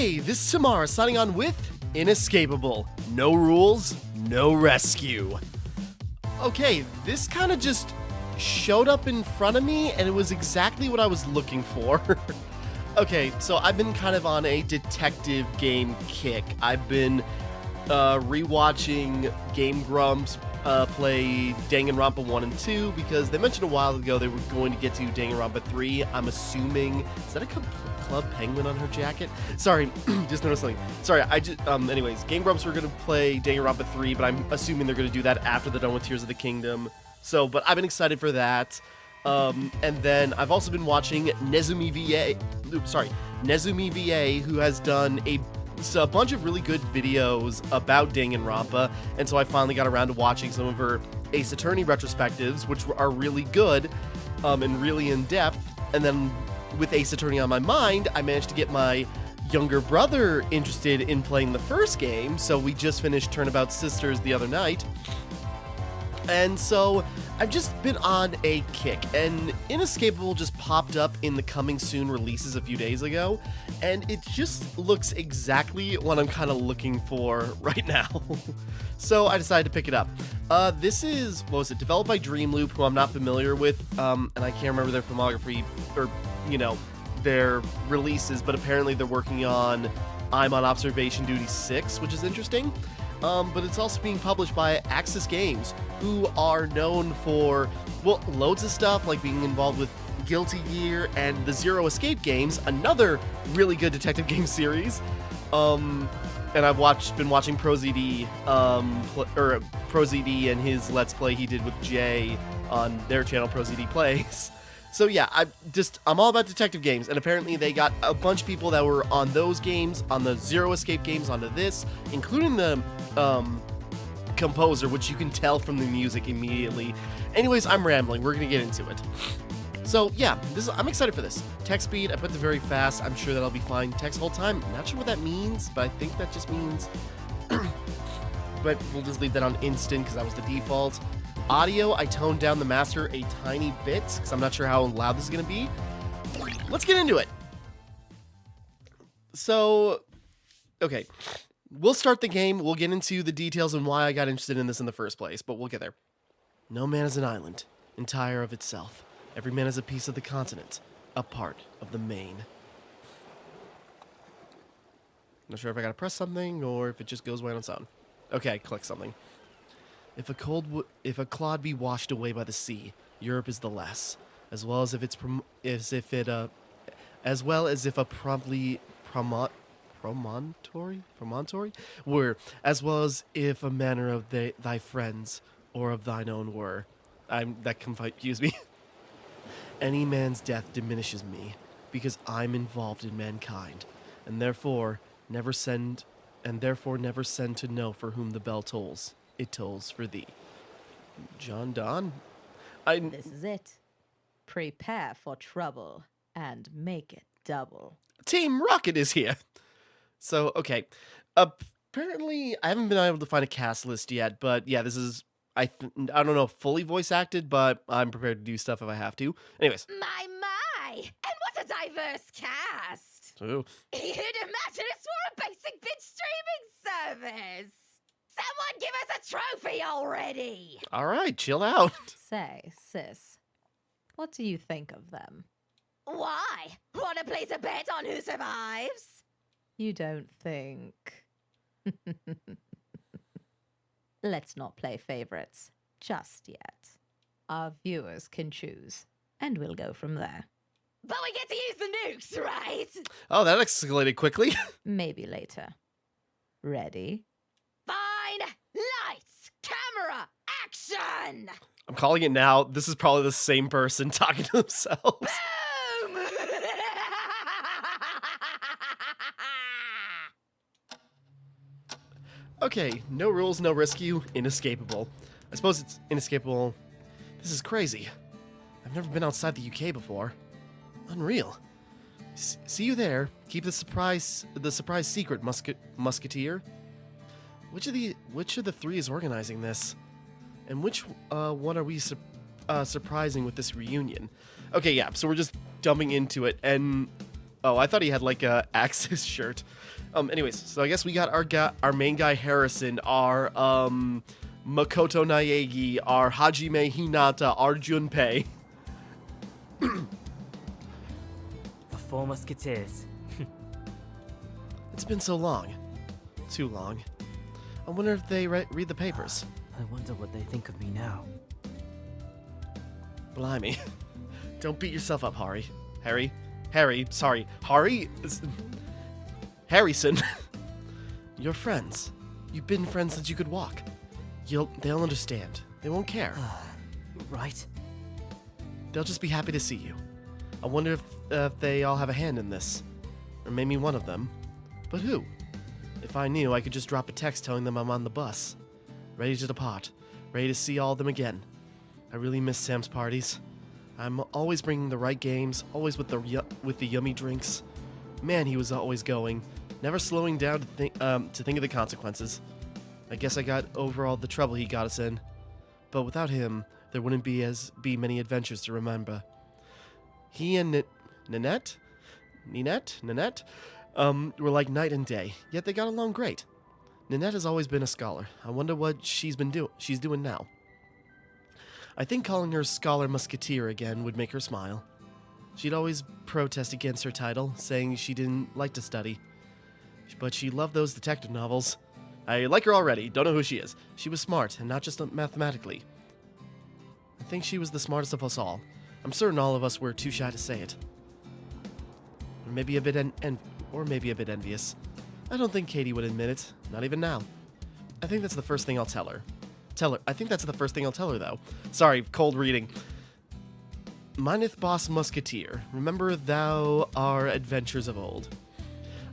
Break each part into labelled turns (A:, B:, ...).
A: Hey, this is Timmara signing on with Inescapable. No rules, no rescue. Okay, this kind of just showed up in front of me, and it was exactly what I was looking for. Okay, so I've been kind of on a detective game kick. I've been rewatching Game Grumps play Danganronpa 1 and 2 because they mentioned a while ago they were going to get to Danganronpa 3. I'm assuming... Is that a Club Penguin on her jacket? Sorry, just noticed something. Sorry, anyways, Game Grumps were going to play Danganronpa 3, but I'm assuming they're going to do that after they're done with Tears of the Kingdom. So, but I've been excited for that. And then I've also been watching Nezumi VA, who has done a bunch of really good videos about Danganronpa, and so I finally got around to watching some of her Ace Attorney retrospectives, which are really good and really in-depth. And then with Ace Attorney on my mind, I managed to get my younger brother interested in playing the first game, so we just finished Turnabout Sisters the other night. And so I've just been on a kick, and Inescapable just popped up in the coming soon releases a few days ago, and it just looks exactly what I'm kind of looking for right now. So I decided to pick it up. This is, developed by Dreamloop, who I'm not familiar with, and I can't remember their filmography, or, their releases, but apparently they're working on I'm on Observation Duty 6, which is interesting. But it's also being published by Axis Games, who are known for, loads of stuff, like being involved with Guilty Gear and the Zero Escape games, another really good detective game series. And I've been watching ProZD, ProZD and his Let's Play he did with Jay on their channel, ProZD Plays. So yeah, I'm all about detective games, and apparently they got a bunch of people that were on those games, on the Zero Escape games, onto this, including the composer, which you can tell from the music immediately. Anyways, I'm rambling. We're gonna get into it. So yeah, I'm excited for this. Text speed, I put it very fast. I'm sure that'll be fine. Text whole time, not sure what that means, but I think that just means... but we'll just leave that on instant because that was the default. Audio, I toned down the master a tiny bit because I'm not sure how loud this is going to be. Let's get into it. So, okay. We'll start the game. We'll get into the details and why I got interested in this in the first place, but we'll get there. No man is an island, entire of itself. Every man is a piece of the continent, a part of the main. Not sure if I gotta press something or if it just goes away on its own. Okay, click something. If a clod be washed away by the sea, Europe is the less, as well as if a promontory were, as well as if a manner of thy friends or of thine own were. That confused me. Any man's death diminishes me, because I'm involved in mankind, and therefore never send to know for whom the bell tolls. It tolls for thee. John Donne?
B: This is it. Prepare for trouble and make it double.
A: Team Rocket is here. So, okay. Apparently, I haven't been able to find a cast list yet, but yeah, this is, I don't know, fully voice acted, but I'm prepared to do stuff if I have to. Anyways.
C: My! And what a diverse cast!
A: Ooh.
C: You'd imagine it's for a basic bitch streaming service! Someone give us a trophy already!
A: All right, chill out.
B: Say, sis, what do you think of them?
C: Why? Want to place a bet on who survives?
B: You don't think... Let's not play favorites just yet. Our viewers can choose, and we'll go from there.
C: But we get to use the nukes, right?
A: Oh, that escalated quickly.
B: Maybe later. Ready?
C: Fine! Lights! Camera! Action!
A: I'm calling it now. This is probably the same person talking to themselves.
C: Boom!
A: Okay, no rules, no rescue, inescapable. I suppose it's inescapable. This is crazy. I've never been outside the UK before. Unreal. See you there. Keep the surprise secret, musketeer. Which of the three is organizing this? And which one are we surprising with this reunion? Okay, yeah, so we're just jumping into it, and Oh, I thought he had like a Axis shirt. Anyways, so I guess we got our main guy Harrison, our Makoto Naegi, our Hajime Hinata, our Junpei.
D: The Four Musketeers.
A: It's been so long. Too long. I wonder if they read the papers.
D: I wonder what they think of me now.
A: Blimey. Don't beat yourself up, Harry. Harry, sorry. Harrison. You're friends. You've been friends since you could walk. They'll understand. They won't care.
D: Right?
A: They'll just be happy to see you. I wonder if they all have a hand in this. Or maybe one of them. But who? If I knew, I could just drop a text telling them I'm on the bus. Ready to depart. Ready to see all of them again. I really miss Sam's parties. I'm always bringing the right games, always with the yummy drinks. Man, he was always going, never slowing down to think of the consequences. I guess I got over all the trouble he got us in. But without him, there wouldn't be many adventures to remember. He and Ninette were like night and day, yet they got along great. Ninette has always been a scholar. I wonder what she's doing now. I think calling her Scholar Musketeer again would make her smile. She'd always protest against her title, saying she didn't like to study. But she loved those detective novels. I like her already, don't know who she is. She was smart, and not just mathematically. I think she was the smartest of us all. I'm certain all of us were too shy to say it. Or maybe a bit envious. I don't think Katie would admit it, not even now. I think that's the first thing I'll tell her. I think that's the first thing I'll tell her, though. Sorry, cold reading. Mineth Boss Musketeer, remember thou our adventures of old.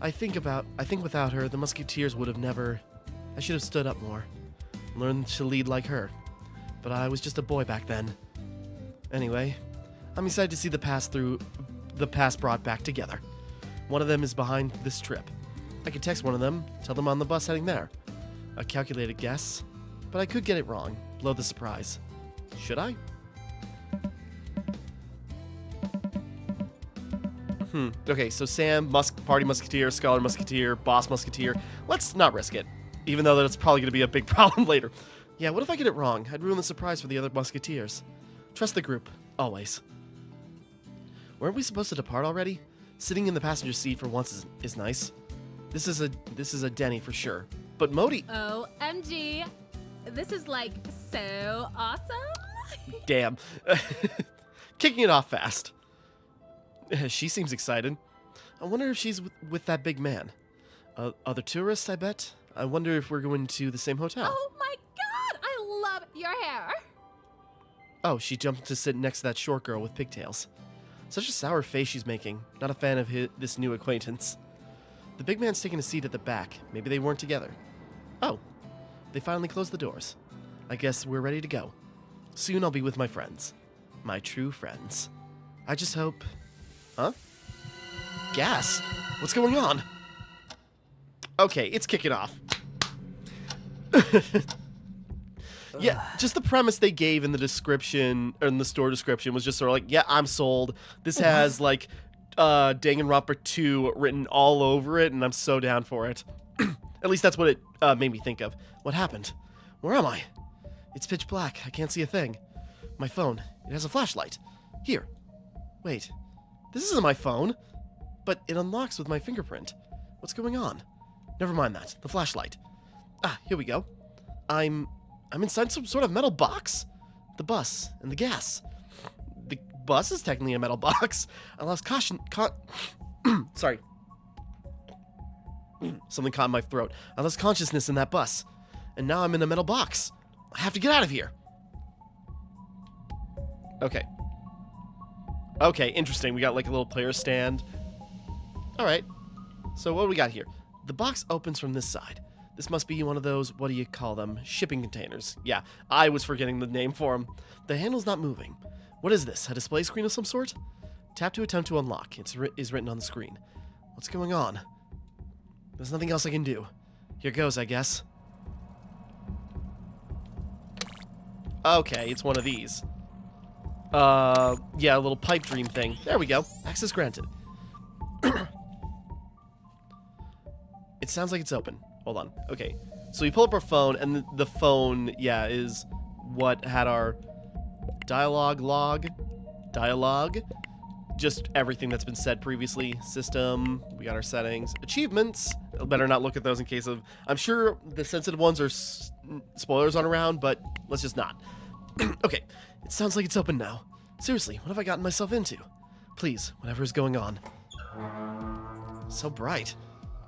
A: I think without her, the Musketeers would have never... I should have stood up more. Learned to lead like her. But I was just a boy back then. Anyway, I'm excited to see the past brought back together. One of them is behind this trip. I could text one of them, tell them on the bus heading there. A calculated guess, but I could get it wrong. Blow the surprise. Should I? Okay, so Sam, Party Musketeer, Scholar Musketeer, Boss Musketeer. Let's not risk it, even though that's probably going to be a big problem later. Yeah, what if I get it wrong? I'd ruin the surprise for the other Musketeers. Trust the group, always. Weren't we supposed to depart already? Sitting in the passenger seat for once is nice. This is a Denny for sure. But Modi...
E: OMG. This is like so awesome.
A: Damn. Kicking it off fast. She seems excited. I wonder if she's with that big man. Other tourists, I bet. I wonder if we're going to the same hotel.
E: Oh my god, I love your hair.
A: Oh, she jumped to sit next to that short girl with pigtails. Such a sour face she's making. Not a fan of this new acquaintance. The big man's taking a seat at the back. Maybe they weren't together. Oh, they finally closed the doors. I guess we're ready to go. Soon I'll be with my friends. My true friends. I just hope... Huh? Gas? What's going on? Okay, it's kicking off. Yeah, just the premise they gave in the description, or in the store description, was just sort of like, yeah, I'm sold. This has, like, Danganronpa 2 written all over it, and I'm so down for it. At least that's what it made me think of. What happened? Where am I? It's pitch black. I can't see a thing. My phone. It has a flashlight. Here. Wait. This isn't my phone. But it unlocks with my fingerprint. What's going on? Never mind that. The flashlight. Ah, here we go. I'm inside some sort of metal box. The bus and the gas. The bus is technically a metal box. I lost sorry. Something caught in my throat. I lost consciousness in that bus. And now I'm in a metal box. I have to get out of here. Okay. Okay, interesting. We got like a little player stand. Alright. So what do we got here? The box opens from this side. This must be one of those, what do you call them? Shipping containers. Yeah, I was forgetting the name for them. The handle's not moving. What is this? A display screen of some sort? Tap to attempt to unlock. It is written on the screen. What's going on? There's nothing else I can do. Here goes, I guess. Okay, it's one of these. Yeah, a little pipe dream thing. There we go. Access granted. It sounds like it's open. Hold on. Okay. So we pull up our phone, and the phone, yeah, is what had our dialogue, just everything that's been said previously. System, we got our settings, achievements. Better not look at those in case of, I'm sure the sensitive ones are spoilers on around, but let's just not. Okay, it sounds like it's open now. Seriously, what have I gotten myself into? Please, whatever is going on. So bright,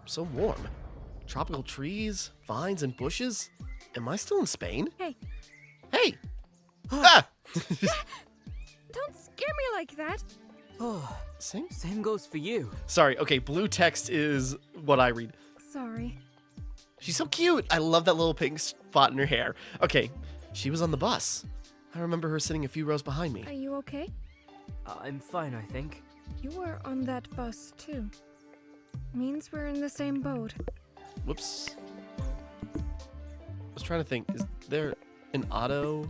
A: so warm. Tropical trees, vines, and bushes. Am I still in Spain?
F: Hey.
A: Hey! Ah!
F: Don't scare me like that.
D: Oh,
A: Same?
D: same goes for you.
A: Sorry, okay, blue text is what I read.
F: Sorry.
A: She's so cute. I love that little pink spot in her hair. Okay, she was on the bus. I remember her sitting a few rows behind me.
F: Are you okay?
D: I'm fine, I think.
F: You were on that bus too. Means we're in the same boat.
A: Whoops. I was trying to think, is there an auto?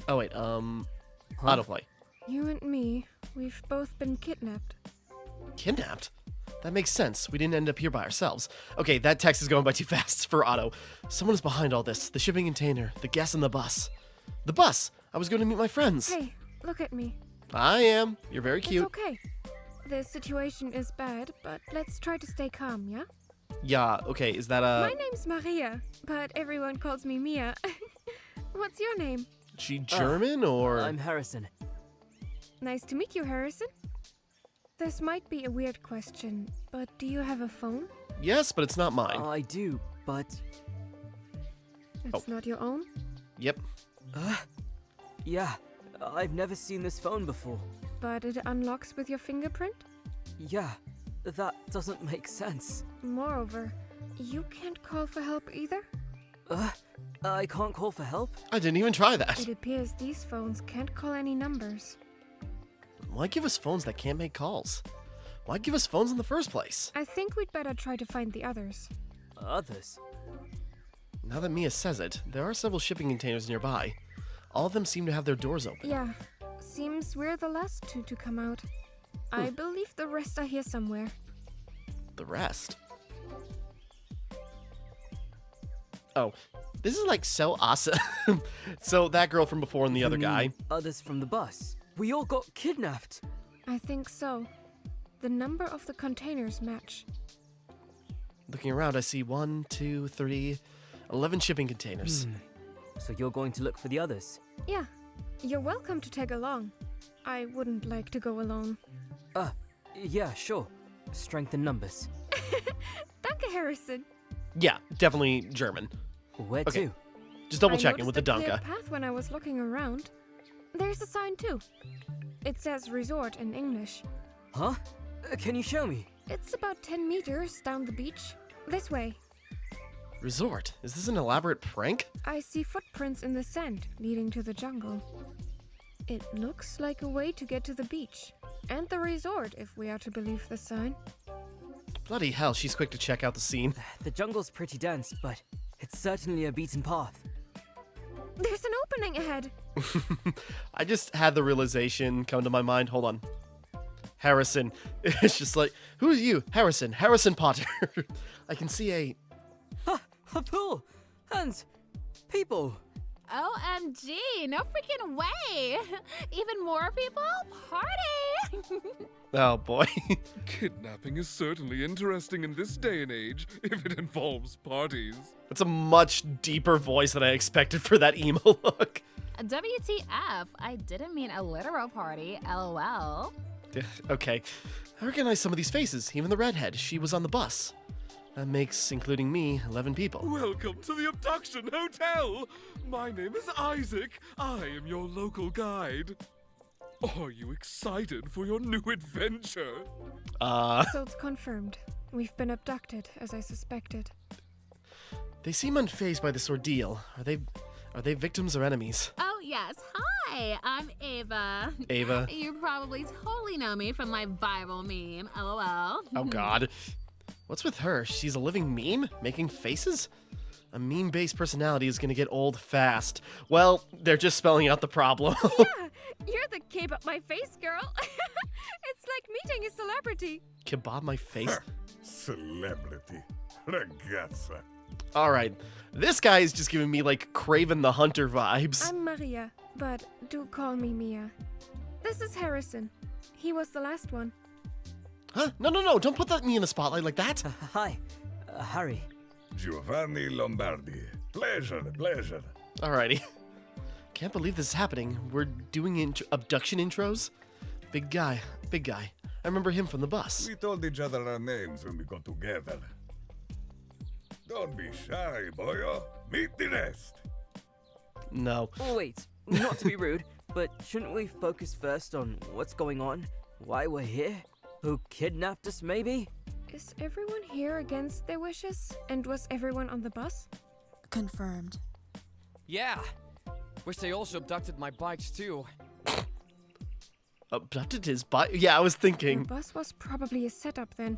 A: Oh wait, autoplay.
F: You and me, we've both been kidnapped.
A: Kidnapped? That makes sense. We didn't end up here by ourselves. Okay, that text is going by too fast for auto. Someone is behind all this. The shipping container, the guests, and the bus. The bus! I was going to meet my friends.
F: Hey, look at me.
A: I am. You're very cute.
F: It's okay. The situation is bad, but let's try to stay calm, yeah?
A: Yeah, okay, is that
F: My name's Maria, but everyone calls me Mia. What's your name?
A: she German or?
D: I'm Harrison.
F: Nice to meet you, Harrison. This might be a weird question, but do you have a phone?
A: Yes, but it's not mine.
D: I do, but...
F: It's not your own?
A: Yep.
D: Yeah, I've never seen this phone before.
F: But it unlocks with your fingerprint?
D: Yeah, that doesn't make sense.
F: Moreover, you can't call for help either?
D: I can't call for help?
A: I didn't even try that.
F: It appears these phones can't call any numbers.
A: Why give us phones that can't make calls? Why give us phones in the first place?
F: I think we'd better try to find the others.
D: Others?
A: Now that Mia says it, there are several shipping containers nearby. All of them seem to have their doors open.
F: Yeah, seems we're the last two to come out. I believe the rest are here somewhere.
A: The rest? Oh, this is like so awesome. So that girl from before and the other
D: You
A: guy.
D: mean Others from the bus. We all got kidnapped.
F: I think so. The number of the containers match.
A: Looking around, I see 1, 2, 3, 11 shipping containers.
D: So you're going to look for the others?
F: Yeah, you're welcome to tag along. I wouldn't like to go alone.
D: Yeah, sure. Strength in numbers.
F: Danke, Harrison.
A: Yeah, definitely German.
D: Where
A: Okay.
D: to?
A: Just double
F: I
A: checking with the
F: noticed a clear
A: Danka.
F: path when I was looking around. There's a sign too. It says resort in English.
D: Huh? Can you show me?
F: It's about 10 meters down the beach. This way.
A: Resort? Is this an elaborate prank?
F: I see footprints in the sand leading to the jungle. It looks like a way to get to the beach. And the resort, if we are to believe the sign.
A: Bloody hell, she's quick to check out the scene.
D: The jungle's pretty dense, but it's certainly a beaten path.
F: There's an opening ahead.
A: I just had the realization come to my mind. Hold on. Harrison. It's just like, who are you? Harrison. Harrison Potter. I can see a...
D: A pool! And people!
E: OMG, no freaking way! Even more people? Party!
A: Oh, boy.
G: Kidnapping is certainly interesting in this day and age, if it involves parties.
A: That's a much deeper voice than I expected for that emo look.
E: WTF, I didn't mean a literal party, LOL.
A: Okay. I recognize some of these faces, even the redhead. She was on the bus. That makes, including me, 11 people.
G: Welcome to the Abduction Hotel! My name is Isaac. I am your local guide. Are you excited for your new adventure?
F: So it's confirmed. We've been abducted, as I suspected.
A: They seem unfazed by this ordeal. Are they victims or enemies?
E: Oh yes, hi, I'm Ava.
A: Ava.
E: You probably totally know me from my viral meme, LOL.
A: Oh, God. What's with her? She's a living meme? Making faces? A meme-based personality is gonna get old fast. Well, they're just spelling out the problem.
F: Yeah, You're the kebab my face girl. It's like meeting a celebrity.
A: Kebab my face.
H: Celebrity. Ragazza.
A: All right. This guy is just giving me like Craven the Hunter vibes.
F: I'm Maria, but do call me Mia. This is Harrison. He was the last one.
A: Huh? No. Don't put me in the spotlight like that.
D: Hi, Harry.
H: Giovanni Lombardi. Pleasure.
A: Alrighty. Can't believe this is happening. We're doing abduction intros? Big guy. I remember him from the bus.
H: We told each other our names when we got together. Don't be shy, boyo. Meet the rest.
A: No.
D: Oh, wait, not to be rude, but shouldn't we focus first on what's going on? Why we're here? Who kidnapped us, maybe?
F: Is everyone here against their wishes? And was everyone on the bus?
I: Confirmed.
J: Yeah. Wish they also abducted my bikes too.
A: Abducted his bike? Yeah, I was
F: The
A: thinking.
F: bus was probably a setup then.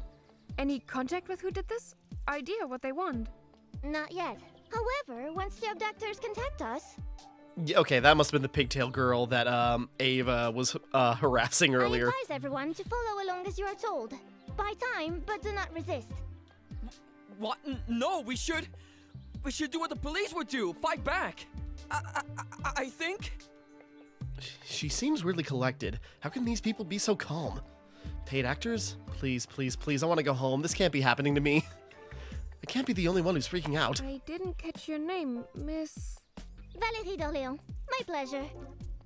F: Any contact with who did this? Idea what they want?
C: Not yet. However, once the abductors contact us,
A: Yeah, okay, that must have been the pigtail girl that Ava was harassing earlier.
C: I advise everyone to follow along as you are told. Buy time, but do not resist.
J: What? No, we should do what the police would do. Fight back. I think.
A: She seems weirdly collected. How can these people be so calm? Paid actors? Please, I want to go home. This can't be happening to me. I can't be the only one who's freaking out.
F: I didn't catch your name, Miss...
C: Valérie d'Orléans. My pleasure.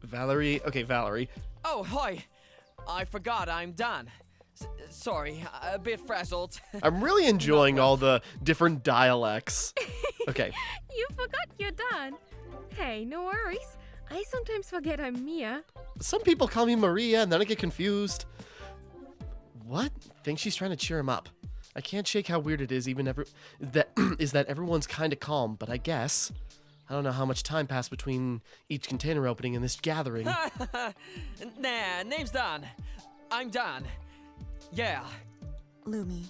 A: Valerie? Okay, Valerie.
J: Oh, hi. I forgot I'm done. Sorry, a bit frazzled.
A: I'm really enjoying all the different dialects. Okay.
F: You forgot you're done. Hey, no worries. I sometimes forget I'm Mia.
A: Some people call me Maria and then I get confused. What? Think she's trying to cheer him up. I can't shake how weird it is that everyone's kind of calm, but I guess I don't know how much time passed between each container opening and this gathering.
J: Nah, name's done. I'm done. Yeah.
I: Lumi.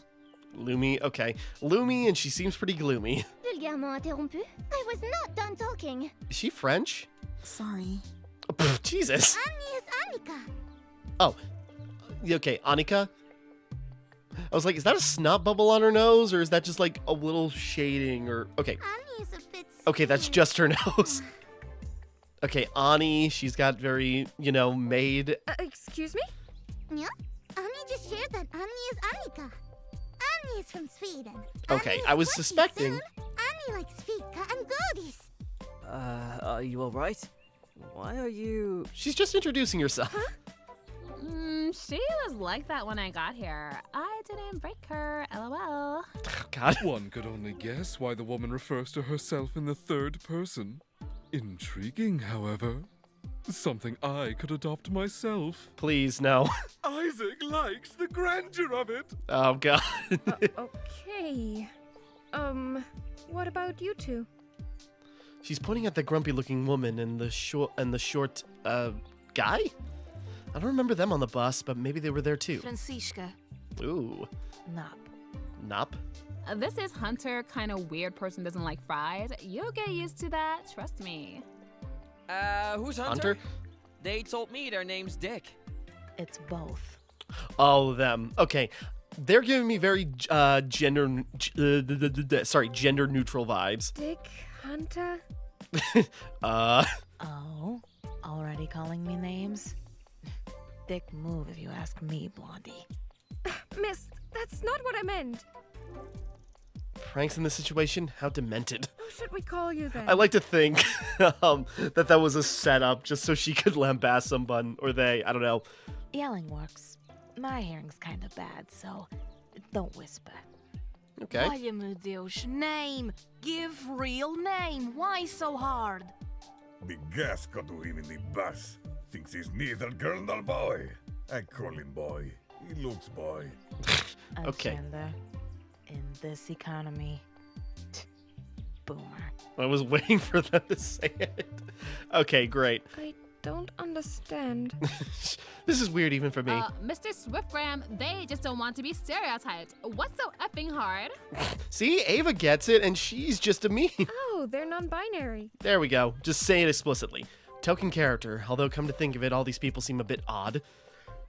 A: Okay. Lumi, and she seems pretty gloomy.
C: Vulgairement interrompu. I was not done talking.
A: Is she French?
I: Sorry.
A: Oh, pff, Jesus.
C: Annie is Annika.
A: Oh. Okay, Annika? I was like, is that a snot bubble on her nose, or is that just like a little shading, or... Okay.
C: Annie is a bit...
A: Okay, that's just her nose. Okay, Ani, she's got very, maid...
F: Excuse me?
C: Yeah? Annie just shared that Annie is Annika. Annie is from Sweden.
A: Okay,
C: Annie
A: I
C: is
A: was
C: 20
A: suspecting.
C: soon. Annie likes fika and goodies.
D: Are you alright? Why are you...
A: She's just introducing herself.
E: She was like that when I got here. I didn't break her, lol.
A: God.
G: One could only guess why the woman refers to herself in the third person. Intriguing, however. Something I could adopt myself.
A: Please, no.
G: Isaac likes the grandeur of it.
A: Oh, God.
F: Okay. What about you two?
A: She's pointing at the grumpy-looking woman and the short, guy? I don't remember them on the bus, but maybe they were there too.
I: Francisca.
A: Ooh. Nop?
E: This is Hunter, kind of weird person doesn't like fries. You'll get used to that, trust me.
J: Who's Hunter?
A: Hunter?
J: They told me their name's Dick.
B: It's both.
A: Oh, them. Okay. They're giving me very gender neutral vibes.
F: Dick, Hunter?
B: Oh, already calling me names? Dick move if you ask me, Blondie.
F: Miss, that's not what I meant.
A: Pranks in this situation? How demented.
F: Who should we call you then?
A: I like to think that was a setup just so she could lambast someone, or they, I don't know.
B: Yelling works. My hearing's kind of bad, so don't whisper.
A: Okay.
I: Vaya meu Deus, name. Give real name. Why so hard?
H: The gas got to him in the bus. Thinks he's neither girl nor boy. I call him boy. He looks boy.
A: Okay.
B: Agenda. In this economy. Boomer.
A: I was waiting for them to say it. Okay, great.
F: I don't understand.
A: This is weird even for me.
E: Mr. Swiftgram, they just don't want to be stereotyped. What's so effing hard?
A: See, Ava gets it, and she's just a meme.
F: Oh, they're non-binary.
A: There we go. Just say it explicitly. token character, although come to think of it, all these people seem a bit odd.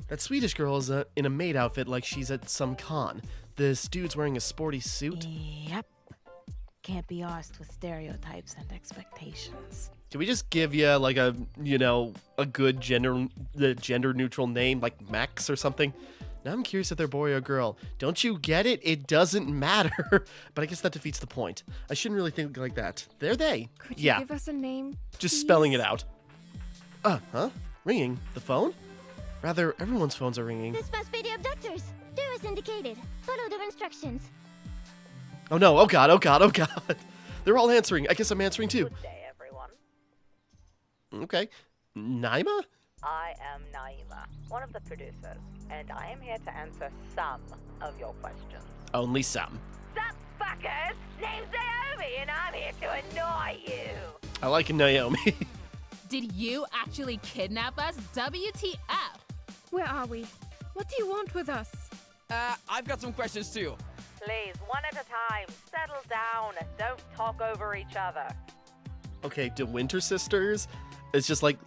A: That Swedish girl is in a maid outfit like she's at some con. This dude's wearing a sporty suit.
B: Yep. Can't be arsed with stereotypes and expectations.
A: Can we just give you like a, a good gender neutral name like Max or something? Now I'm curious if they're boy or girl. Don't you get it? It doesn't matter. But I guess that defeats the point. I shouldn't really think like that. They're they.
F: Could you
A: Yeah.
F: give us a name?
A: Just
F: please?
A: spelling it out. Huh? Ringing. The phone? Rather, everyone's phones are ringing.
C: This must be the abductors. Do as indicated. Follow their instructions.
A: Oh no, oh god. They're all answering. I guess I'm answering too.
K: Good day, everyone.
A: Okay. Naima?
K: I am Naima, one of the producers, and I am here to answer some of your questions.
A: Only some.
K: Sup, fuckers? Name's Naomi, and I'm here to annoy you.
A: I like Naomi.
E: Did you actually kidnap us? WTF?
F: Where are we? What do you want with us?
J: I've got some questions too.
K: Please, one at a time. Settle down. Don't talk over each other.
A: Okay, the Winter Sisters? It's just like,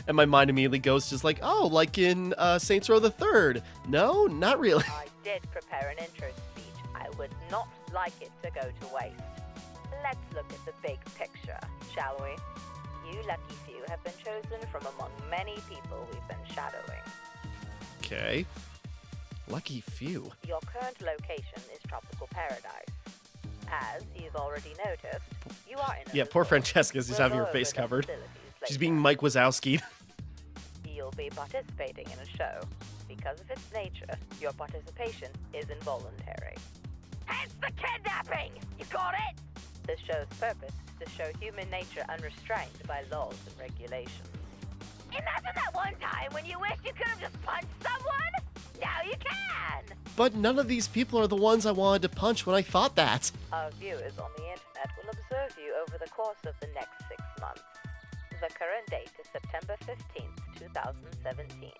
A: and my mind immediately goes just like, oh, like in Saints Row the Third. No, not really.
K: I did prepare an intro speech. I would not like it to go to waste. Let's look at the big picture, shall we? You lucky few have been chosen from among many people we've been shadowing.
A: Okay. Lucky few.
K: Your current location is Tropical Paradise. As you've already noticed, you are in a
A: Yeah, poor
K: resort.
A: Francesca's just
K: We'll
A: having her
K: go
A: face
K: over the
A: covered.
K: facilities
A: She's
K: later.
A: being Mike Wazowski.
K: You'll be participating in a show. Because of its nature, your participation is involuntary. Hence the kidnapping! You got it? The show's purpose is to show human nature unrestrained by laws and regulations. Imagine that one time when you wished you could have just punched someone? Now you can!
A: But none of these people are the ones I wanted to punch when I thought that.
K: Our viewers on the internet will observe you over the course of the next 6 months. The current date is September 15th, 2017.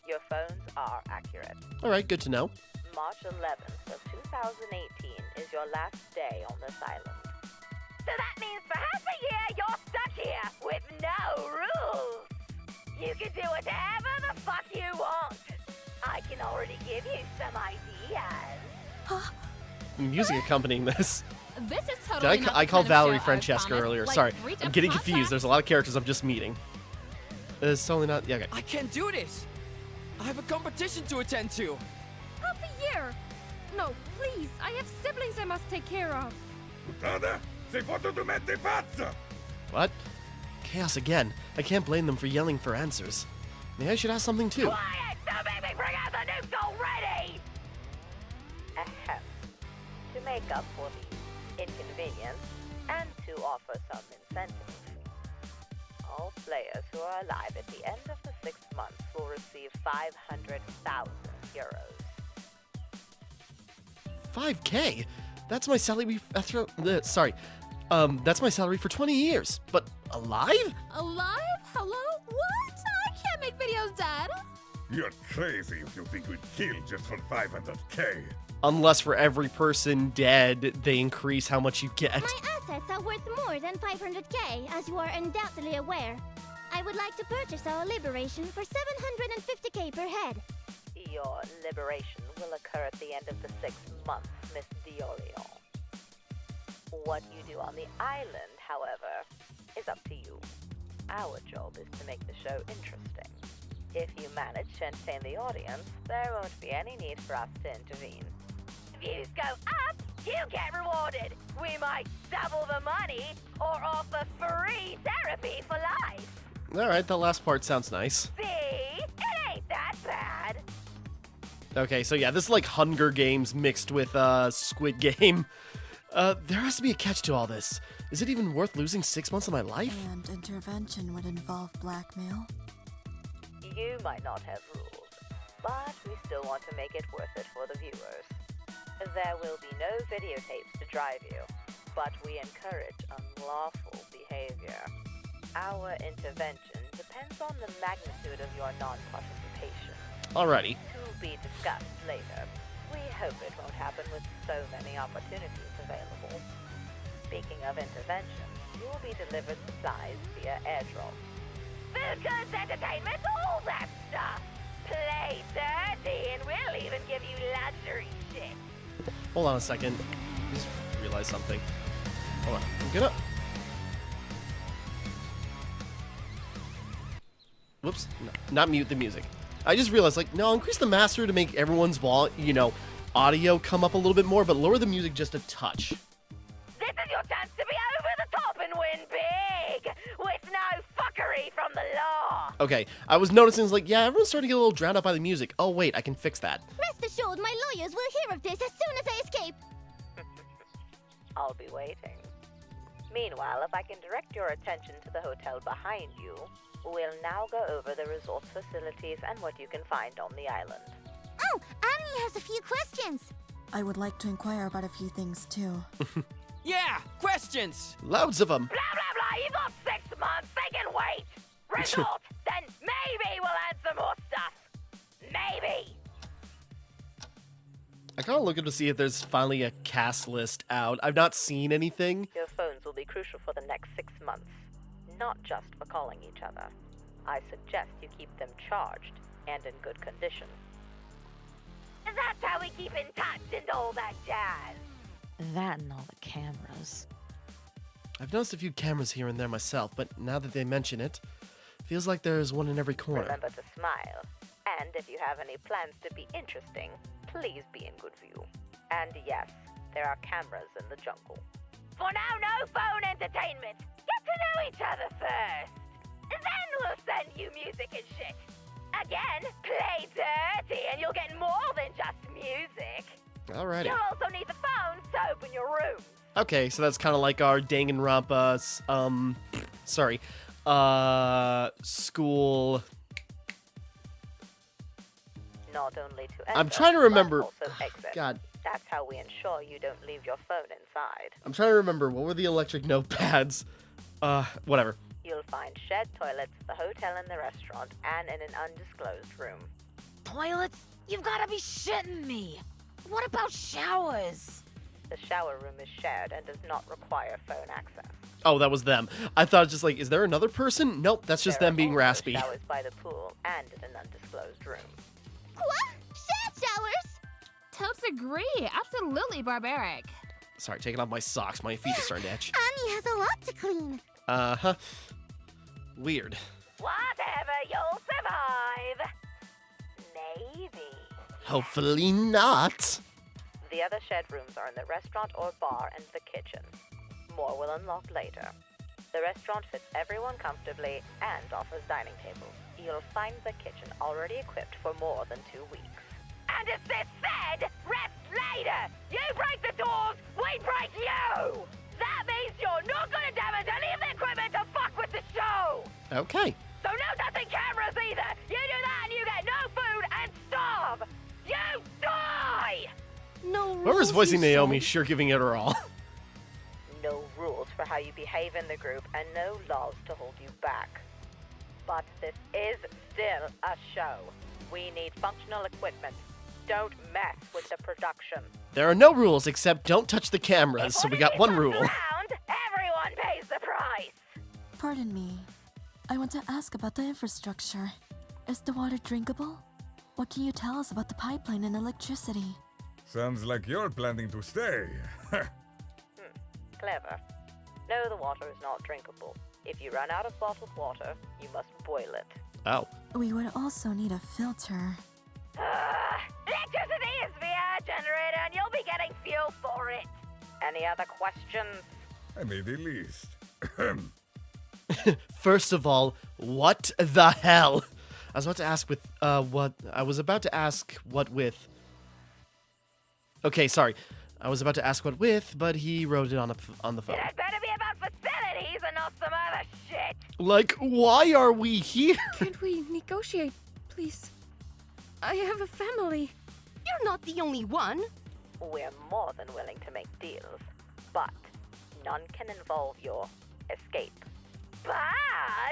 K: Your phones are accurate.
A: Alright, good to know.
K: March 11th of 2018 is your last day on this island. So that means for half a year you're stuck here with no rules. You can do whatever the fuck you want. I can already give you some ideas.
A: Music accompanying this.
E: This is
A: Did
E: totally not
A: I
E: the
A: called
E: kind of
A: Valerie
E: show I
A: Francesca
E: promised.
A: earlier.
E: Like,
A: Sorry.
E: reach
A: I'm
E: a
A: getting
E: contract?
A: confused. There's a lot of characters I'm just meeting. It's totally not. Yeah, okay.
J: I can't do this. I have a competition to attend to.
F: Half a year! No, please. I have siblings I must take care of.
H: Puttana, sei fototalmente pazza!
A: What? Chaos again. I can't blame them for yelling for answers. Maybe I should ask something too.
K: Quiet! Don't make me bring out the nukes already! Ahem. To make up for the inconvenience and to offer some incentive, all players who are alive at the end of the 6th month will receive 500,000 euros.
A: 5K? That's my salary. That's my salary for 20 years. But alive?
E: Alive? Hello? What? I can't make videos, Dad.
H: You're crazy if you think we'd kill just for 500k.
A: Unless for every person dead, they increase how much you get.
C: My assets are worth more than 500k, as you are undoubtedly aware. I would like to purchase our liberation for 750k per head.
K: Your liberation will occur at the end of the 6th month, Miss Diolion. What you do on the island, however, is up to you. Our job is to make the show interesting. If you manage to entertain the audience, there won't be any need for us to intervene. Views go up, you get rewarded. We might double the money or offer free therapy for life.
A: Alright, the last part sounds nice.
K: See? It ain't that bad.
A: Okay, so yeah, this is like Hunger Games mixed with Squid Game. There has to be a catch to all this. Is it even worth losing 6 months of my life?
L: And intervention would involve blackmail.
K: You might not have rules, but we still want to make it worth it for the viewers. There will be no videotapes to drive you, but we encourage unlawful behavior. Our intervention depends on the magnitude of your non-participation.
A: Alrighty.
K: To be discussed later. We hope it won't happen with so many opportunities available. Speaking of intervention, you will be delivered supplies via airdrop. food, goods, entertainment, all that stuff. Play dirty, and we'll even give you luxury shit.
A: Hold on a second. Just realized something. Hold on. I'm gonna. Whoops. No, not mute the music. I just realized, like, no, increase the master to make everyone's audio come up a little bit more, but lower the music just a touch.
K: This is your chance to be over the top and win big, with no fuckery from the law.
A: Okay, I was noticing, like, yeah, everyone's starting to get a little drowned out by the music. Oh, wait, I can fix that.
C: Rest assured, my lawyers will hear of this as soon as I escape.
K: I'll be waiting. Meanwhile, if I can direct your attention to the hotel behind you, we'll now go over the resort facilities and what you can find on the island.
C: Oh, Annie has a few questions.
L: I would like to inquire about a few things too.
J: Yeah, questions!
A: Loads of them.
K: Blah, blah, blah, you've got 6 months, they can wait. Resort, then maybe we'll add some more stuff. Maybe.
A: I kind of looking to see if there's finally a cast list out. I've not seen anything.
K: Your phones will be crucial for the next 6 months, not just for calling each other. I suggest you keep them charged and in good condition. That's how we keep in touch and all that jazz.
B: That and all the cameras.
A: I've noticed a few cameras here and there myself, but now that they mention it, feels like there's one in every corner.
K: Remember to smile. And if you have any plans to be interesting, please be in good view. And yes, there are cameras in the jungle. For now, no phone entertainment. Get to know each other first. Then we'll send you music and shit. Again, play dirty and you'll get more than just music.
A: Alrighty.
K: You'll also need the phone, soap, and your room.
A: Okay, so that's kind of like our Danganronpa, school.
K: Not only to enter,
A: I'm trying to remember.
K: but also exit.
A: God.
K: That's how we ensure you don't leave your phone inside.
A: I'm trying to remember. What were the electric notepads? Whatever.
K: You'll find shared toilets, the hotel and the restaurant, and in an undisclosed room.
I: Toilets? You've gotta be shitting me. What about showers?
K: The shower room is shared and does not require phone access.
A: Oh, that was them. I thought just like, is there another person? Nope, that's just
K: There
A: them
K: are
A: being
K: also
A: raspy.
K: showers by the pool and in an undisclosed room.
C: What? Shared showers?
E: Totes agree. Absolutely barbaric.
A: Sorry, taking off my socks. My feet are starting to itch.
C: Annie has a lot to clean.
A: Uh-huh. Weird.
K: Whatever, you'll survive. Maybe.
A: Hopefully not.
K: The other shared rooms are in the restaurant or bar and the kitchen. More will unlock later. The restaurant fits everyone comfortably and offers dining tables. You'll find the kitchen already equipped for more than 2 weeks. And as this said, rest later! You break the doors, we break you! That means you're not gonna damage any of the equipment to fuck with the show!
A: Okay.
K: So no touching cameras either! You do that and you get no food and starve! You die!
C: No rules.
A: Whoever's voicing
C: you
A: Naomi,
C: said.
A: sure giving it her all.
K: No rules for how you behave in the group and no laws to hold you back. But this is still a show. We need functional equipment. Don't mess with the production.
A: There are no rules except don't touch the cameras, so we got one rule.
K: Around, everyone pays the price.
L: Pardon me. I want to ask about the infrastructure. Is the water drinkable? What can you tell us about the pipeline and electricity?
H: Sounds like you're planning to stay.
K: Clever. No, the water is not drinkable. If you run out of bottled water, you must boil it.
A: Oh.
L: We would also need a filter.
K: Electricity is via a generator and you'll be getting fuel for it. Any other questions?
H: I made a list.
A: First of all, what the hell? I was about to ask with, what with. Okay, sorry. I was about to ask what with, but he wrote it on the phone.
K: It better be about facilities and not some other shit.
A: Like, why are we here?
F: Can't we negotiate, please? I have a family.
I: You're not the only one.
K: We're more than willing to make deals, but none can involve your escape. But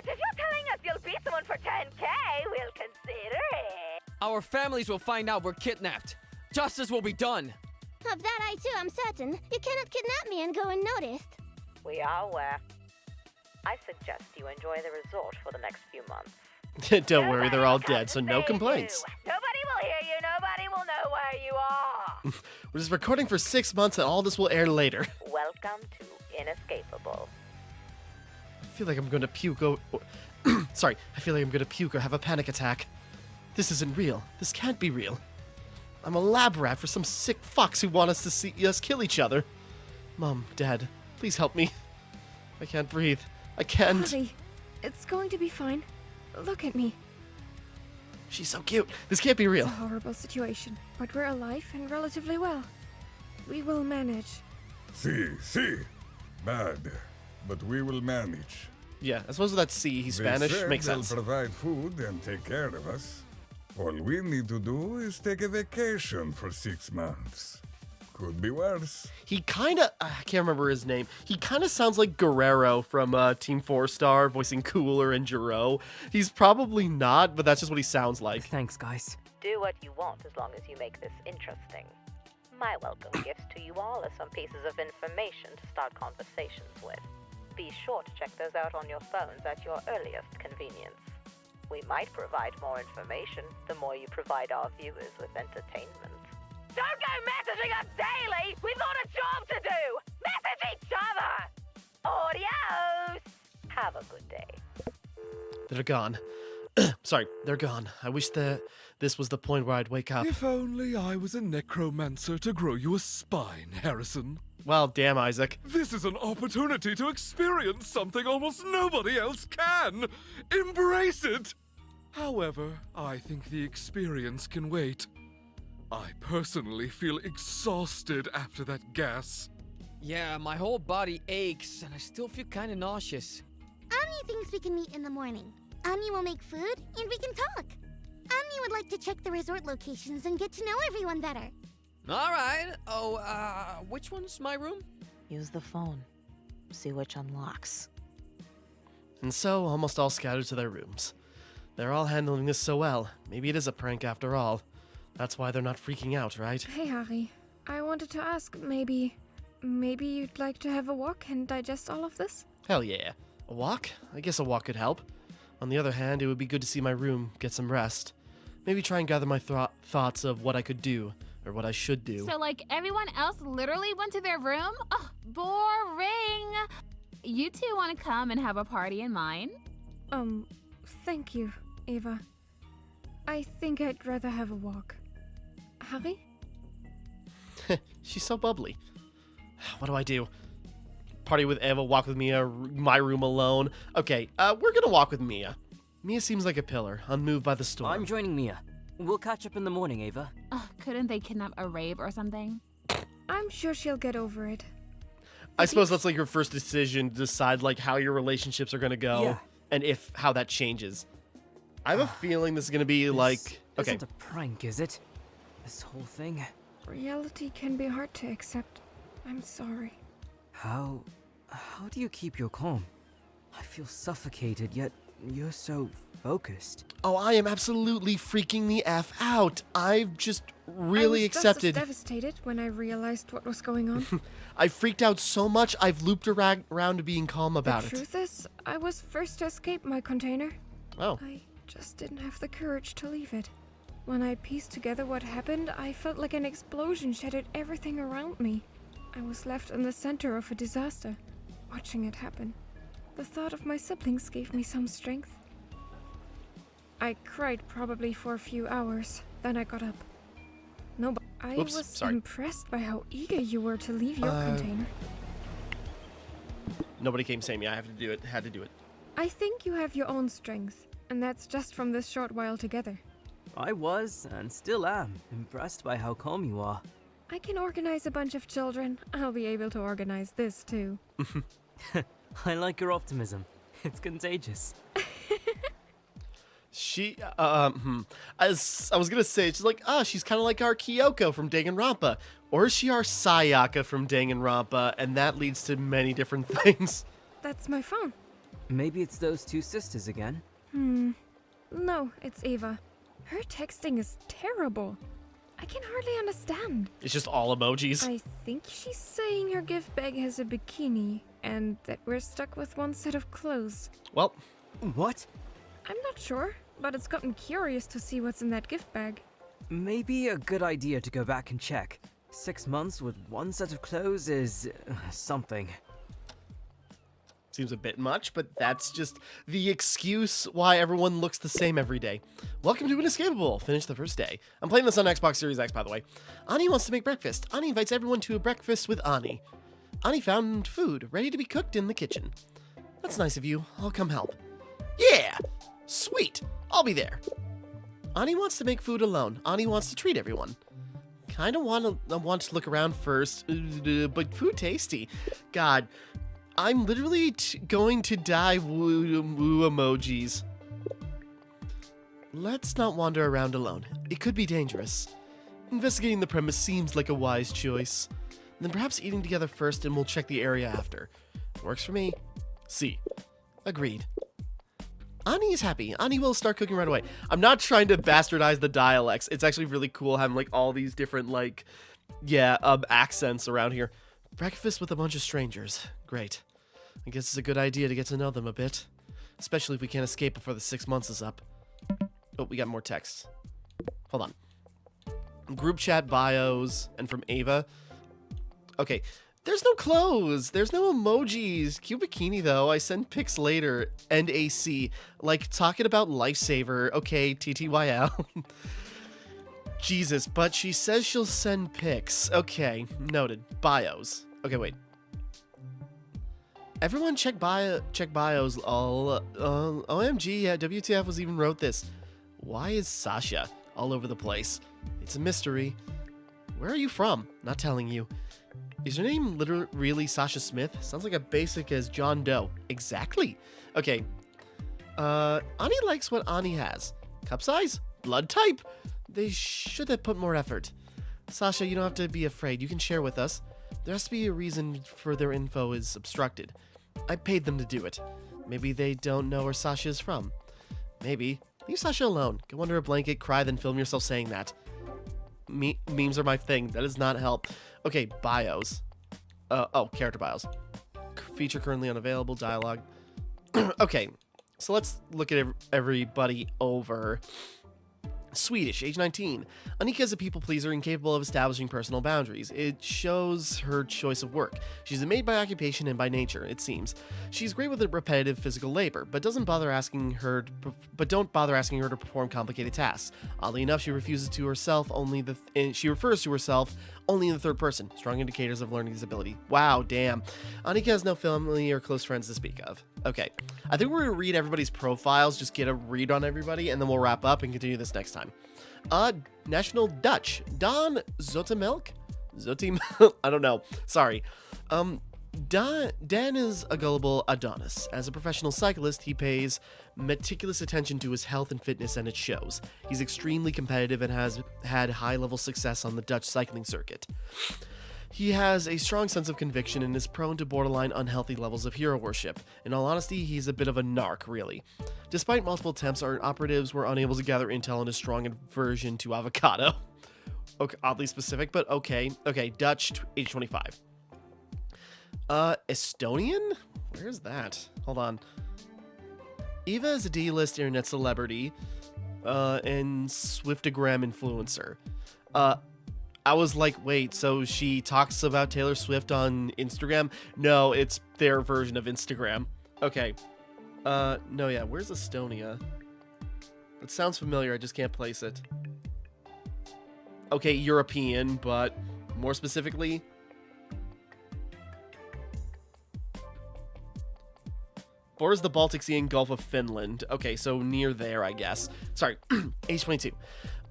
K: if you're telling us you'll beat someone for 10K, we'll consider it.
J: Our families will find out we're kidnapped. Justice will be done.
C: Of that I too am certain. You cannot kidnap me and go unnoticed.
K: We are aware. I suggest you enjoy the resort for the next few months.
A: Don't worry, they're all dead, so no complaints.
K: Nobody will hear you. Nobody will know where you are.
A: We're just recording for 6 months, and all this will air later.
K: Welcome to Inescapable.
A: I feel like I'm gonna puke. Sorry, I feel like I'm gonna puke or have a panic attack. This isn't real. This can't be real. I'm a lab rat for some sick fucks who want us to see us kill each other. Mom, Dad, please help me. I can't breathe. I can't.
F: Harry, it's going to be fine. Look at me.
A: She's so cute. This can't be real.
F: It's a horrible situation, but we're alive and relatively well. We will manage.
H: See. Bad. But we will manage.
A: Yeah, I suppose with that C, he's
H: They
A: Spanish.
H: said
A: Makes
H: they'll
A: sense.
H: provide food and take care of us. All we need to do is take a vacation for 6 months. Could be worse.
A: He kinda, I can't remember his name. He kinda sounds like Guerrero from Team 4-Star, voicing Cooler and Jiro. He's probably not, but that's just what he sounds like.
D: Thanks, guys.
K: Do what you want as long as you make this interesting. My welcome gifts to you all are some pieces of information to start conversations with. Be sure to check those out on your phones at your earliest convenience. We might provide more information the more you provide our viewers with entertainment. Don't go messaging us daily! We've got a job to do! Message each other! Adios! Have a good day.
A: They're gone. Sorry, they're gone. I wish that this was the point where I'd wake up.
G: If only I was a necromancer to grow you a spine, Harrison.
A: Well, damn, Isaac.
G: This is an opportunity to experience something almost nobody else can. Embrace it! However, I think the experience can wait. I personally feel exhausted after that gas.
J: Yeah, my whole body aches, and I still feel kind of nauseous.
C: Omni thinks we can meet in the morning. Omni will make food, and we can talk. Omni would like to check the resort locations and get to know everyone better.
J: All right. Oh, which one's my room?
B: Use the phone. See which unlocks.
A: And so, almost all scattered to their rooms. They're all handling this so well. Maybe it is a prank after all. That's why they're not freaking out, right?
F: Hey, Harry. I wanted to ask, maybe you'd like to have a walk and digest all of this?
A: Hell yeah. A walk? I guess a walk could help. On the other hand, it would be good to see my room, get some rest. Maybe try and gather my thoughts of what I could do, or what I should do.
E: So, like, everyone else literally went to their room? Oh, boring. You two want to come and have a party in mine?
F: Thank you, Eva. I think I'd rather have a walk. Harry?
A: She's so bubbly. What do I do? Party with Eva, walk with Mia, my room alone. Okay, we're gonna walk with Mia. Mia seems like a pillar, unmoved by the storm.
D: I'm joining Mia. We'll catch up in the morning, Ava.
E: Couldn't they kidnap a rave or something?
F: I'm sure she'll get over it.
A: I suppose that's like your first decision to decide like how your relationships are gonna go,
D: Yeah.
A: and how that changes. I have a feeling this is gonna be like okay.
D: Isn't a prank, is it? This whole thing.
F: Reality can be hard to accept. I'm sorry.
D: How do you keep your calm? I feel suffocated, yet you're so focused.
A: Oh, I am absolutely freaking the F out. I've just really
F: I was
A: accepted.
F: just as devastated when I realized what was going on.
A: I freaked out so much, I've looped around to being calm about
F: The
A: it.
F: truth is, I was first to escape my container.
A: Oh.
F: I just didn't have the courage to leave it. When I pieced together what happened, I felt like an explosion shattered everything around me. I was left in the center of a disaster, watching it happen. The thought of my siblings gave me some strength. I cried probably for a few hours, then I got up. No, but I
A: Oops,
F: was
A: sorry.
F: impressed by how eager you were to leave your container.
A: Nobody came saying me. I had to do it.
F: I think you have your own strength, and that's just from this short while together.
D: I was, and still am, impressed by how calm you are.
F: I can organize a bunch of children. I'll be able to organize this too.
D: I like your optimism. It's contagious.
A: She, as I was gonna say, she's like, she's kind of like our Kyoko from Danganronpa, or is she our Sayaka from Danganronpa? And that leads to many different things.
F: That's my phone.
D: Maybe it's those two sisters again.
F: No, it's Eva. Her texting is terrible. I can hardly understand.
A: It's just all emojis.
F: I think she's saying her gift bag has a bikini and that we're stuck with one set of clothes.
A: Well,
D: What?
F: I'm not sure, but it's gotten curious to see what's in that gift bag.
D: Maybe a good idea to go back and check. 6 months with one set of clothes is something.
A: seems a bit much, but that's just the excuse why everyone looks the same every day. Welcome to Inescapable. Finish the first day. I'm playing this on Xbox Series X, by the way. Ani wants to make breakfast. Ani invites everyone to a breakfast with Ani. Ani found food ready to be cooked in the kitchen. That's nice of you. I'll come help. Yeah! Sweet! I'll be there. Ani wants to make food alone. Ani wants to treat everyone. Kinda want to look around first, but food tasty. God, I'm literally going to die. Woo emojis. Let's not wander around alone. It could be dangerous. Investigating the premise seems like a wise choice. Then perhaps eating together first and we'll check the area after. Works for me. See. Agreed. Ani is happy. Ani will start cooking right away. I'm not trying to bastardize the dialects. It's actually really cool having like all these different like, accents around here. Breakfast with a bunch of strangers. Great. I guess it's a good idea to get to know them a bit. Especially if we can't escape before the 6 months is up. Oh, we got more text. Hold on. Group chat bios and from Ava. Okay. There's no clothes. There's no emojis. Cute bikini, though. I send pics later. And AC. Like, talking about Lifesaver. Okay, TTYL. Jesus, but she says she'll send pics. Okay, noted. Bios. Okay, wait. Everyone check bios. All, OMG, yeah, WTF was even wrote this. Why is Sasha all over the place? It's a mystery. Where are you from? Not telling you. Is your name literally really Sasha Smith? Sounds like a basic as John Doe. Exactly. Okay. Ani likes what Ani has. Cup size? Blood type? They should have put more effort. Sasha, you don't have to be afraid. You can share with us. There has to be a reason for their info is obstructed. I paid them to do it. Maybe they don't know where Sasha is from. Maybe. Leave Sasha alone. Go under a blanket, cry, then film yourself saying that. Memes are my thing. That does not help. Okay, bios. Character bios. Feature currently unavailable. Dialogue. Okay, so let's look at everybody over. Swedish, age 19. Annika is a people pleaser incapable of establishing personal boundaries. It shows her choice of work. She's a maid by occupation and by nature, it seems. She's great with repetitive physical labor, but don't bother asking her to perform complicated tasks. Oddly enough, she refers to herself only in the third person. Strong indicators of learning disability. Wow, damn. Annika has no family or close friends to speak of. Okay, I think we're gonna read everybody's profiles, just get a read on everybody, and then we'll wrap up and continue this next time. National Dutch. Don Zotemelk? I don't know. Sorry. Dan is a gullible Adonis. As a professional cyclist, he pays meticulous attention to his health and fitness, and it shows. He's extremely competitive and has had high-level success on the Dutch cycling circuit. He has a strong sense of conviction and is prone to borderline unhealthy levels of hero worship. In all honesty, he's a bit of a narc, really. Despite multiple attempts, our operatives were unable to gather intel on his strong aversion to avocado. Okay, oddly specific, but okay. Okay, Dutch, age 25. Estonian? Where's that? Hold on. Eva is a D-list internet celebrity, and Swiftagram influencer. I was like, wait, so she talks about Taylor Swift on Instagram? No, it's their version of Instagram. Okay. No, yeah, where's Estonia? It sounds familiar, I just can't place it. Okay, European, but more specifically... borders the Baltic Sea and Gulf of Finland. Okay, so near there, I guess. Sorry, age 22.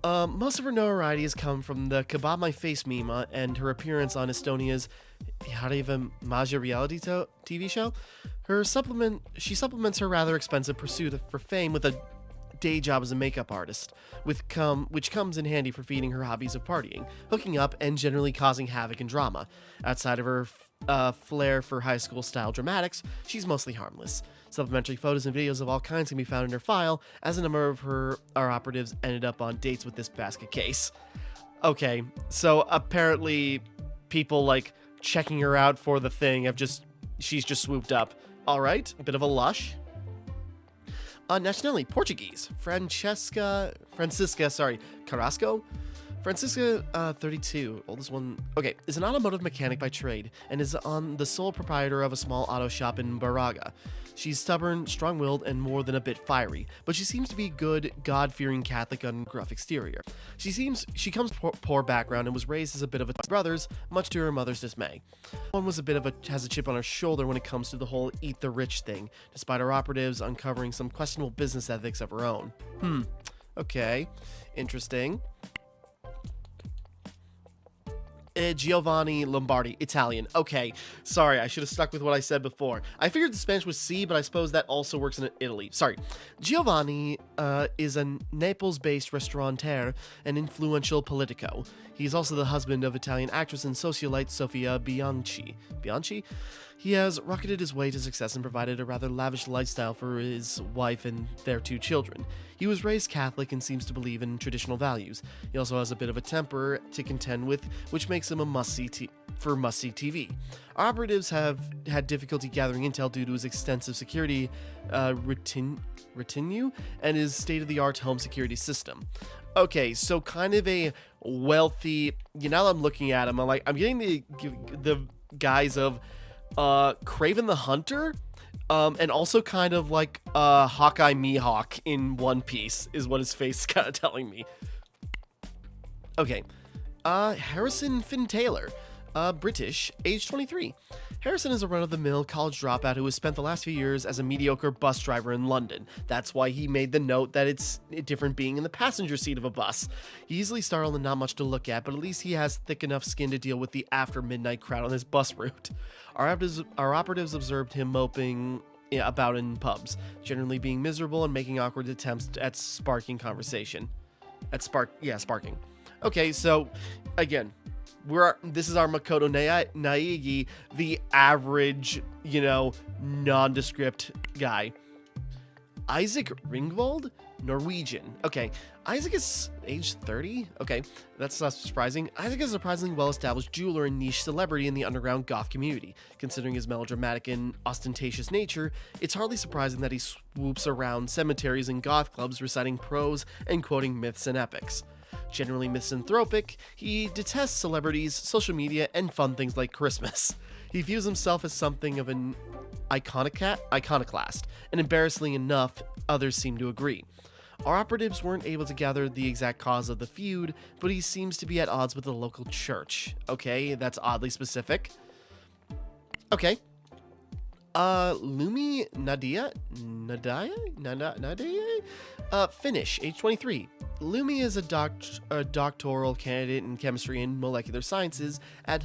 A: Most of her notoriety has come from the Kebab My Face meme and her appearance on Estonia's Hareva Maja reality TV show. She supplements her rather expensive pursuit for fame with a day job as a makeup artist, which comes in handy for feeding her hobbies of partying, hooking up, and generally causing havoc and drama. Outside of her flair for high school style dramatics, she's mostly harmless. Supplementary photos and videos of all kinds can be found in her file, as a number of our operatives ended up on dates with this basket case. Okay, so apparently people like checking her out for the thing she's just swooped up. All right, a bit of a lush. Nationality, Portuguese. Francisca, Carrasco? Francisca, 32, oldest one. Okay, is an automotive mechanic by trade and is the sole proprietor of a small auto shop in Baraga. She's stubborn, strong-willed, and more than a bit fiery, but she seems to be good, God-fearing Catholic on gruff exterior. She comes from poor background and was raised as a bit of a brothers, much to her mother's dismay. One has a chip on her shoulder when it comes to the whole eat the rich thing, despite her operatives uncovering some questionable business ethics of her own. Okay, interesting. Giovanni Lombardi, Italian. Okay, sorry, I should have stuck with what I said before. I figured the Spanish was C, but I suppose that also works in Italy. Sorry. Giovanni is a Naples-based restaurateur and influential politico. He's also the husband of Italian actress and socialite Sofia Bianchi. Bianchi? He has rocketed his way to success and provided a rather lavish lifestyle for his wife and their 2 children. He was raised Catholic and seems to believe in traditional values. He also has a bit of a temper to contend with, which makes him a must-see TV. Our operatives have had difficulty gathering intel due to his extensive security retinue and his state-of-the-art home security system. Okay, so kind of a wealthy. Now that I'm looking at him, I'm getting the guise of Kraven the Hunter, and also kind of like Hawkeye Mihawk in One Piece is what his face is kind of telling me. Okay, Harrison Finn Taylor, British, age 23. Harrison is a run-of-the-mill college dropout who has spent the last few years as a mediocre bus driver in London. That's why he made the note that it's different being in the passenger seat of a bus. He's easily startled and not much to look at, but at least he has thick enough skin to deal with the after-midnight crowd on his bus route. Our operatives observed him moping about in pubs, generally being miserable and making awkward attempts at sparking conversation. Sparking. Okay, so, again, this is our Makoto Naegi, the average, nondescript guy. Isaac Ringvold, Norwegian. Okay, Isaac is age 30. Okay, that's not surprising. Isaac is a surprisingly well-established jeweler and niche celebrity in the underground goth community. Considering his melodramatic and ostentatious nature, it's hardly surprising that he swoops around cemeteries and goth clubs reciting prose and quoting myths and epics. Generally misanthropic, he detests celebrities, social media, and fun things like Christmas. He views himself as something of an iconoclast, and embarrassingly enough, others seem to agree. Our operatives weren't able to gather the exact cause of the feud, but he seems to be at odds with the local church. Okay, that's oddly specific. Okay. Lumi Nadia? Finnish, age 23. Lumi is a doctoral candidate in chemistry and molecular sciences at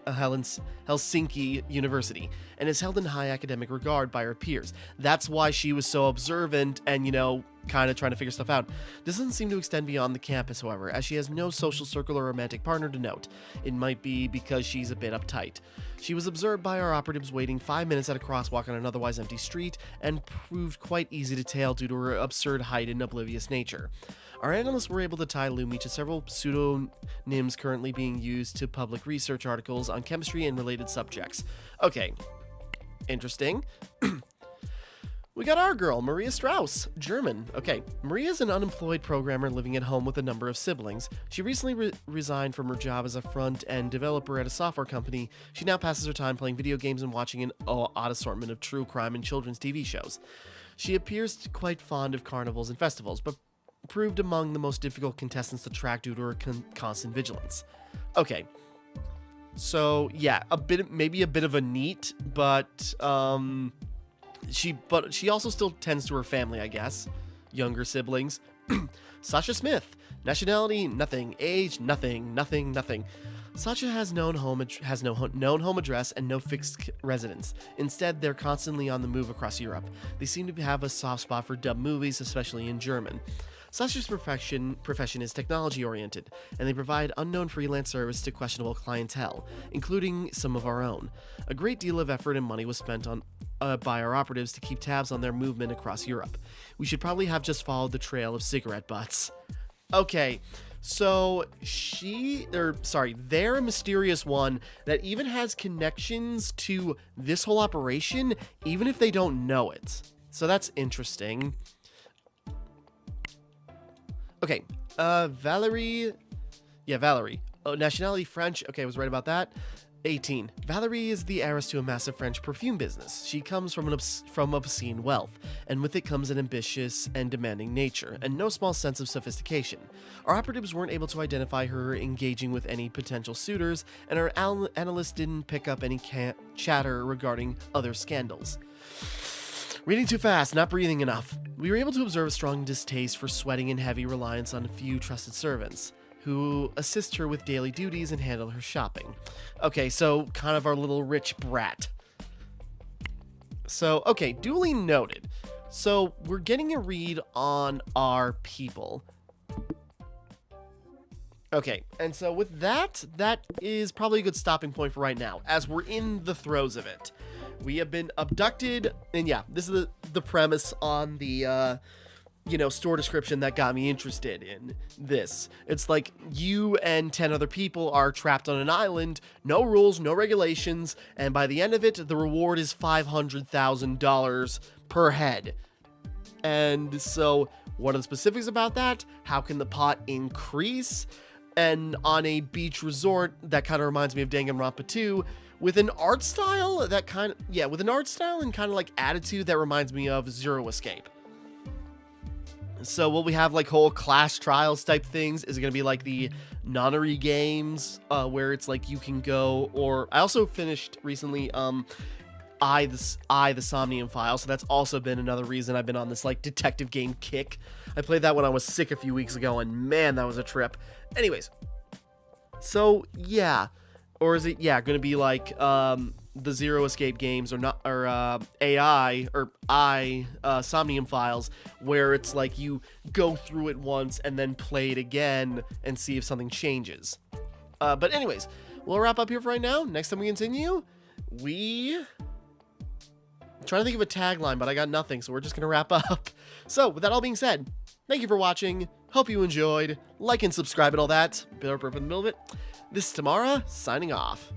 A: Helsinki University, and is held in high academic regard by her peers. That's why she was so observant and, kind of trying to figure stuff out. This doesn't seem to extend beyond the campus, however, as she has no social circle or romantic partner to note. It might be because she's a bit uptight. She was observed by our operatives waiting 5 minutes at a crosswalk on an otherwise empty street, and proved quite easy to tail due to her absurd height and oblivious nature. Our analysts were able to tie Lumi to several pseudonyms currently being used to public research articles on chemistry and related subjects. Okay, interesting. We got our girl, Maria Strauss, German. Okay, Maria is an unemployed programmer living at home with a number of siblings. She recently resigned from her job as a front-end developer at a software company. She now passes her time playing video games and watching an odd assortment of true crime and children's TV shows. She appears quite fond of carnivals and festivals, but proved among the most difficult contestants to track due to her constant vigilance. Okay, so yeah, maybe a bit of a neat, but she also still tends to her family, I guess. Younger siblings. Sasha Smith. Nationality, nothing. Age, nothing. Sasha has no known home address and no fixed residence. Instead, they're constantly on the move across Europe. They seem to have a soft spot for dubbed movies, especially in German. Sasha's profession is technology-oriented, and they provide unknown freelance service to questionable clientele, including some of our own. A great deal of effort and money was spent by our operatives to keep tabs on their movement across Europe. We should probably have just followed the trail of cigarette butts. Okay, So they're a mysterious one that even has connections to this whole operation, even if they don't know it. So that's interesting. Okay, Valerie. Yeah, Valerie. Oh, nationality French. Okay, I was right about that. 18. Valerie is the heiress to a massive French perfume business. She comes from obscene wealth, and with it comes an ambitious and demanding nature, and no small sense of sophistication. Our operatives weren't able to identify her engaging with any potential suitors, and our analysts didn't pick up any chatter regarding other scandals. Reading too fast, not breathing enough. We were able to observe a strong distaste for sweating and heavy reliance on a few trusted servants, who assist her with daily duties and handle her shopping. Okay, so kind of our little rich brat. So, okay, duly noted. So, we're getting a read on our people. Okay, and so with that is probably a good stopping point for right now, as we're in the throes of it. We have been abducted, and yeah, this is the premise on the, store description that got me interested in this. It's like you and 10 other people are trapped on an island, no rules, no regulations, and by the end of it, the reward is $500,000 per head. And so, what are the specifics about that? How can the pot increase? And on a beach resort, that kind of reminds me of Danganronpa 2, with an art style that with an art style and kind of like attitude that reminds me of Zero Escape. So will we have like whole class trials type things? Is it going to be like the nonary games where it's like you can go, or I also finished recently the Somnium File, so that's also been another reason I've been on this like detective game kick. I played that when I was sick a few weeks ago, and man, that was a trip. Anyways, so yeah, or is it going to be like the Zero Escape games, or AI or Somnium Files, where it's like you go through it once and then play it again and see if something changes. But anyways, we'll wrap up here for right now. Next time we continue, I'm trying to think of a tagline, but I got nothing, so we're just gonna wrap up. So with that all being said, thank you for watching. Hope you enjoyed. Like and subscribe and all that. Bill in the middle of it. This is Timmara, signing off.